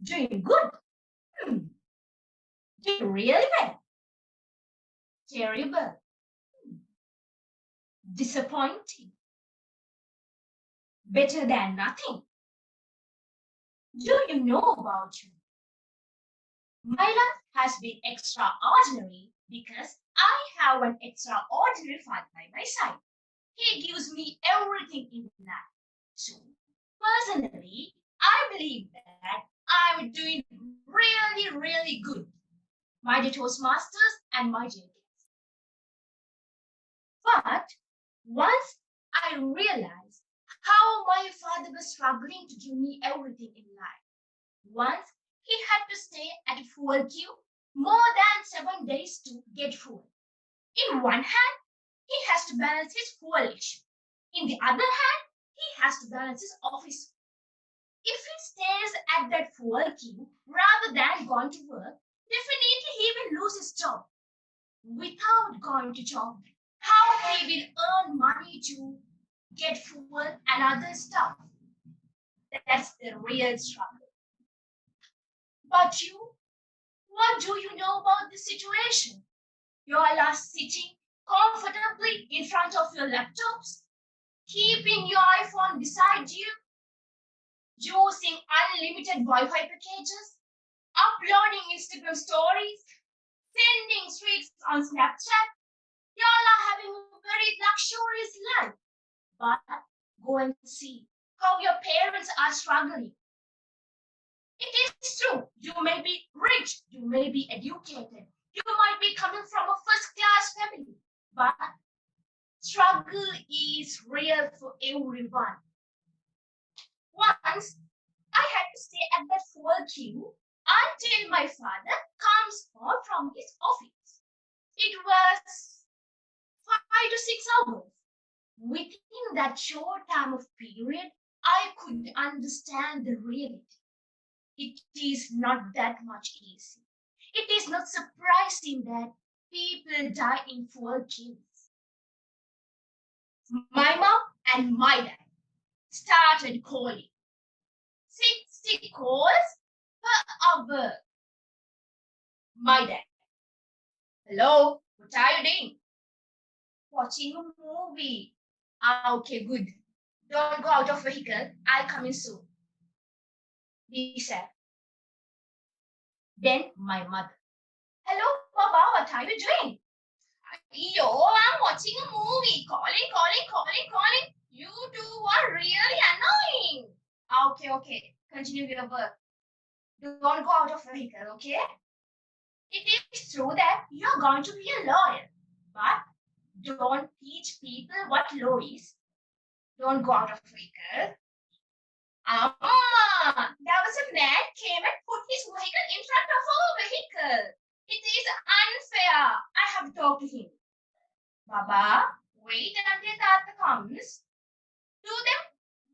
Doing good. Doing really well. Terrible. Disappointing. Better than nothing. Do you know about you? My life has been extraordinary because I have an extraordinary father by my side. He gives me everything in life. So, personally, I believe that I'm doing really good. My dear Toastmasters and my dear kids. But once I realized how my father was struggling to give me everything in life. Once he had to stay at a fuel queue more than 7 days to get fuel. In one hand, he has to balance his fuel issue. In the other hand, he has to balance his office. If he stays at that fuel queue rather than going to work, definitely he will lose his job. Without going to job, how he will earn money to get fuel and other stuff? That's the real struggle. But you, what do you know about this situation? You all are sitting comfortably in front of your laptops, keeping your iPhone beside you, using unlimited Wi-Fi packages, uploading Instagram stories, sending streaks on Snapchat. You all are having a very luxurious life. But go and see how your parents are struggling. It is true, you may be rich, you may be educated, you might be coming from a first-class family, but struggle is real for everyone. Once, I had to stay at that fuel queue until my father comes home from his office. It was 5 to 6 hours. Within that short time of period, I could understand the reality. It is not that much easy. It is not surprising that people die in fuel queues. My mom and my dad started calling. 60 calls per hour. My dad. Hello, what are you doing? Watching a movie. Okay, good. Don't go out of vehicle. I'll come in soon. He said. Then my mother. Hello, Baba, what are you doing? Yo, I'm watching a movie. Calling. You two are really annoying. Okay. Continue your work. Don't go out of vehicle, okay? It is true that you're going to be a lawyer, but don't teach people what law is. Don't go out of vehicle. There was a man came and put his vehicle in front of our vehicle. It is unfair. I have to talk to him. Baba, wait until Tata comes.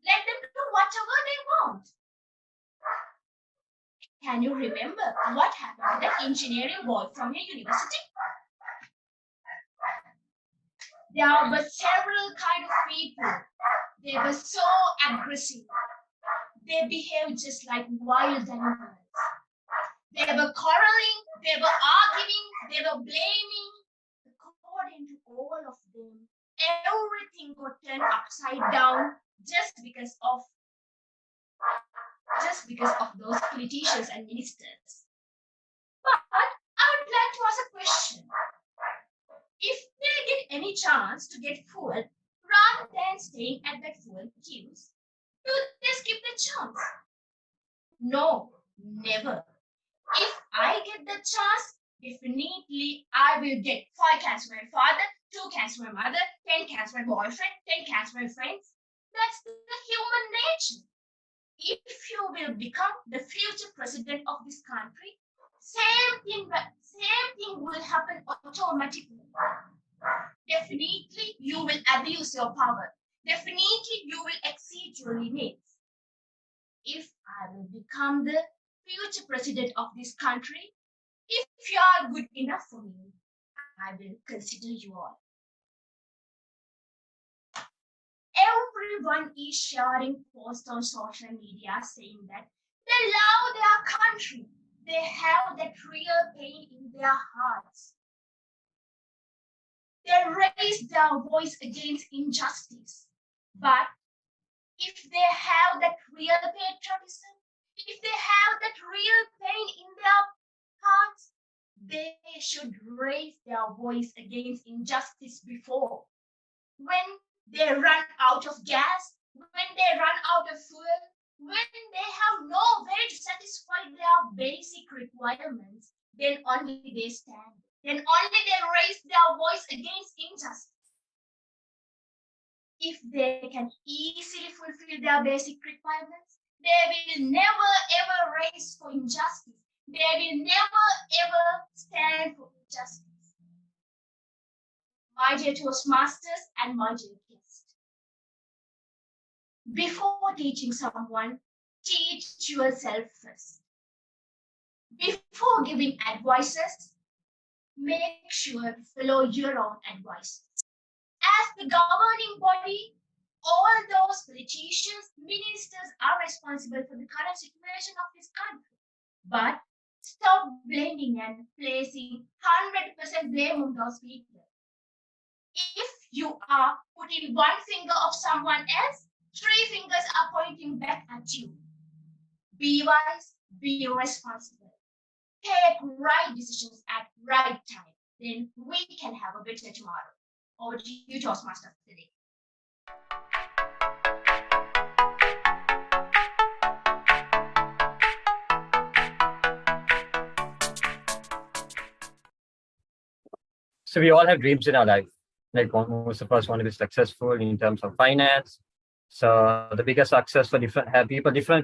Let them do whatever they want. Can you remember what happened to the engineering boy from your university? There were several kinds of people. They were so aggressive. They behaved just like wild animals. They were quarreling, they were arguing, they were blaming. According to all of them, everything got turned upside down just because of those politicians and ministers. But I would like to ask a question. If they get any chance to get fuel rather than staying at that fuel queues, do they skip the chance? No, never. If I get the chance, definitely I will get 5 cans for my father, 2 cans for my mother, 10 cans for my boyfriend, 10 cans for my friends. That's the human nature. If you will become the future president of this country, same thing will happen automatically. Definitely you will abuse your power. Definitely you will exceed your limits. If I will become the future president of this country, if you are good enough for me, I will consider you all. Everyone is sharing posts on social media saying that They love their country. They have that real pain in their hearts. They raise their voice against injustice. But if they have that real patriotism, if they have that real pain in their hearts, they should raise their voice against injustice before. When they run out of gas, when they run out of fuel, when they have no way to satisfy their basic requirements, then only they stand. Then only they raise their voice against injustice. If they can easily fulfill their basic requirements, they will never ever raise for injustice. They will never ever stand for justice. My dear Toastmasters and my dear guests, before teaching someone, teach yourself first. Before giving advices, make sure to follow your own advice. As the governing body, all those politicians, ministers are responsible for the current situation of this country. But stop blaming and placing 100% blame on those people. If you are putting one finger of someone else, 3 fingers are pointing back at you. Be wise, be responsible. Take right decisions at right time. Then we can have a better tomorrow. Over to you, Toastmaster today. So we all have dreams in our life. Like most of us want to be successful in terms of finance. So the biggest success for different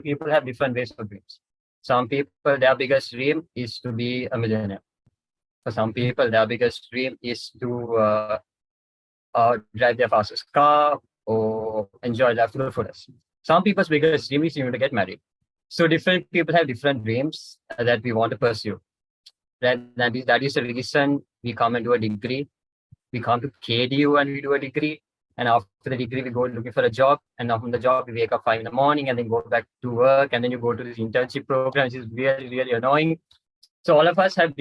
people have different ways of dreams. Some people, their biggest dream is to be a millionaire. For some people, their biggest dream is to drive their fastest car or enjoy their food. Some people's biggest dream is to get married. So different people have different dreams that we want to pursue. That is the reason we come and do a degree. We come to KDU and we do a degree. And after the degree, we go looking for a job. And from the job, we wake up 5 in the morning and then go back to work. And then you go to this internship program, which is really, really annoying. So all of us have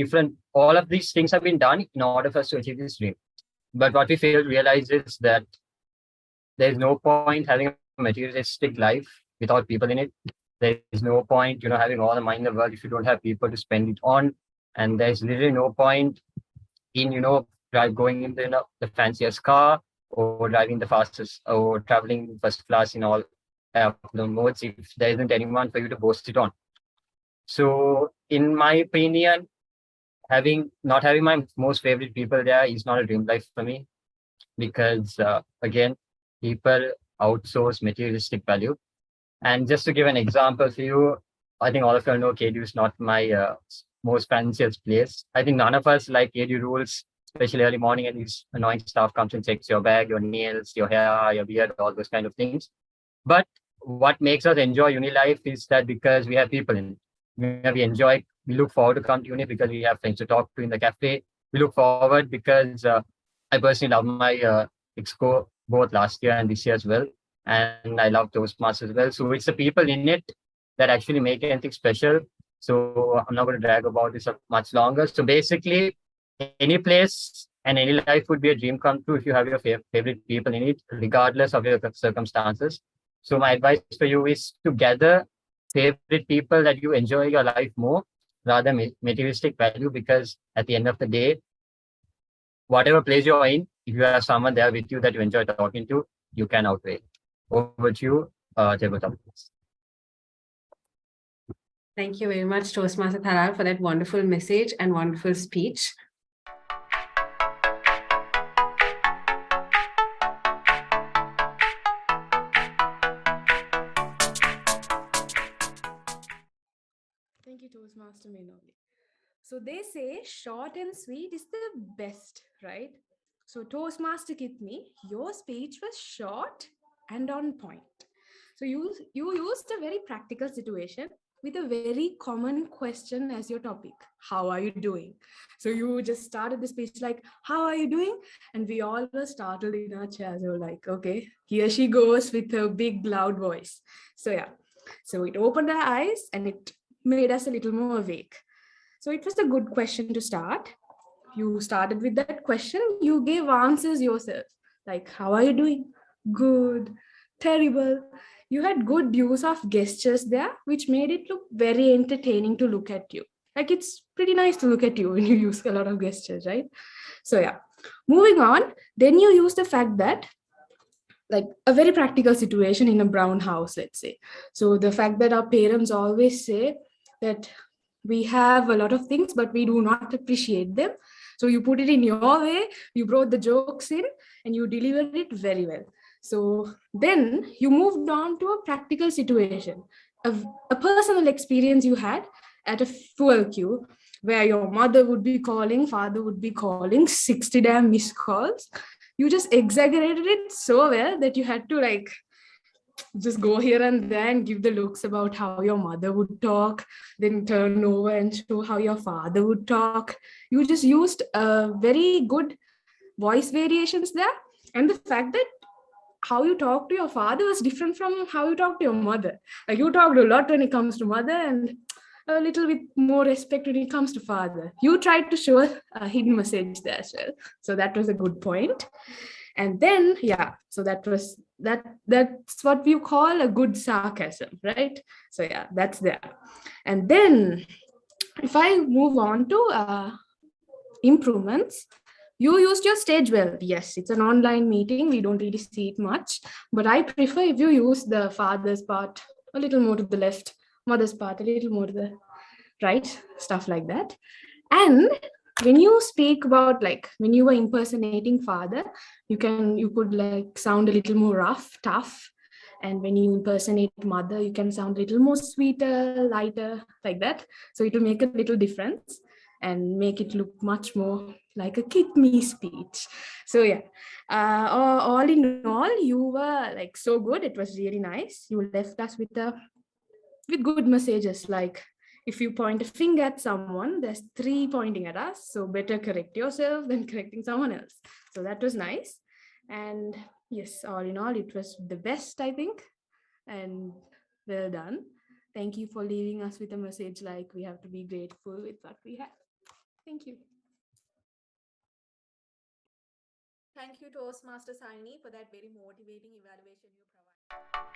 all of these things have been done in order for us to achieve this dream. But what we fail to realize is that there is no point having a materialistic life without people in it. There is no point, having all the money in the world if you don't have people to spend it on. And there's literally no point in, going in the fanciest car or driving the fastest or traveling first class in all the modes if there isn't anyone for you to boast it on. So in my opinion, not having my most favorite people there is not a dream life for me because again, people outsource materialistic value. And just to give an example for you, I think all of you know KDU is not my most fanciest place. I think none of us like KDU rules, especially early morning, and these annoying staff comes and checks your bag, your nails, your hair, your beard, all those kind of things. But what makes us enjoy uni life is that because we have people in it. We look forward to come to uni because we have friends to talk to in the cafe. We look forward because I personally love my exco both last year and this year as well. And I love Toastmasters as well. So it's the people in it that actually make anything special. So I'm not going to drag about this much longer. So basically, any place and any life would be a dream come true if you have your favorite people in it, regardless of your circumstances. So my advice for you is to gather favorite people that you enjoy your life more rather than materialistic value, because at the end of the day, whatever place you're in, if you have someone there with you that you enjoy talking to, you can outweigh. Over to you, Tabitha. Thank you very much, Toastmaster Thalaal, for that wonderful message and wonderful speech. Thank you, Toastmaster Menoli. So they say short and sweet is the best, right? So Toastmaster Kithmi, your speech was short and on point. So you used a very practical situation with a very common question as your topic. How are you doing? So you just started the speech like, how are you doing? And we all were startled in our chairs. We were like, okay, here she goes with her big loud voice. So yeah. So it opened our eyes and it made us a little more awake. So it was a good question to start. You started with that question, you gave answers yourself. Like, how are you doing? Good, terrible. You had good use of gestures there, which made it look very entertaining to look at you. Like, it's pretty nice to look at you when you use a lot of gestures, right? So, yeah. Moving on, then you use the fact that, like, a very practical situation in a brown house, let's say. So the fact that our parents always say that we have a lot of things but we do not appreciate them, so you put it in your way, you brought the jokes in, and you delivered it very well. So then you moved on to a practical situation, a personal experience you had at a fuel queue, where your mother would be calling, father would be calling, 60 damn missed calls. You just exaggerated it so well that you had to, like, just go here and there and give the looks about how your mother would talk, then turn over and show how your father would talk. You just used very good voice variations there. And the fact that how you talk to your father was different from how you talk to your mother. Like, you talked a lot when it comes to mother and a little bit more respect when it comes to father. You tried to show a hidden message there as well. So that was a good point. And then, yeah, so that's what we call a good sarcasm, right? So yeah, that's there. And then if I move on to improvements, you used your stage well. Yes, it's an online meeting, we don't really see it much, but I prefer if you use the father's part a little more to the left, mother's part a little more to the right, stuff like that. And when you speak about, like, when you were impersonating father, you could, like, sound a little more rough, tough. And when you impersonate mother, you can sound a little more sweeter, lighter, like that. So it will make a little difference and make it look much more like a Kithmi speech. So yeah, all in all, you were, like, so good. It was really nice. You left us with good messages, like, if you point a finger at someone, there's three pointing at us, so better correct yourself than correcting someone else. So that was nice. And yes, all in all, it was the best, I think. And well done. Thank you for leaving us with a message like we have to be grateful with what we have. Thank you. Thank you, Toastmaster Sayuni, for that very motivating evaluation you provided.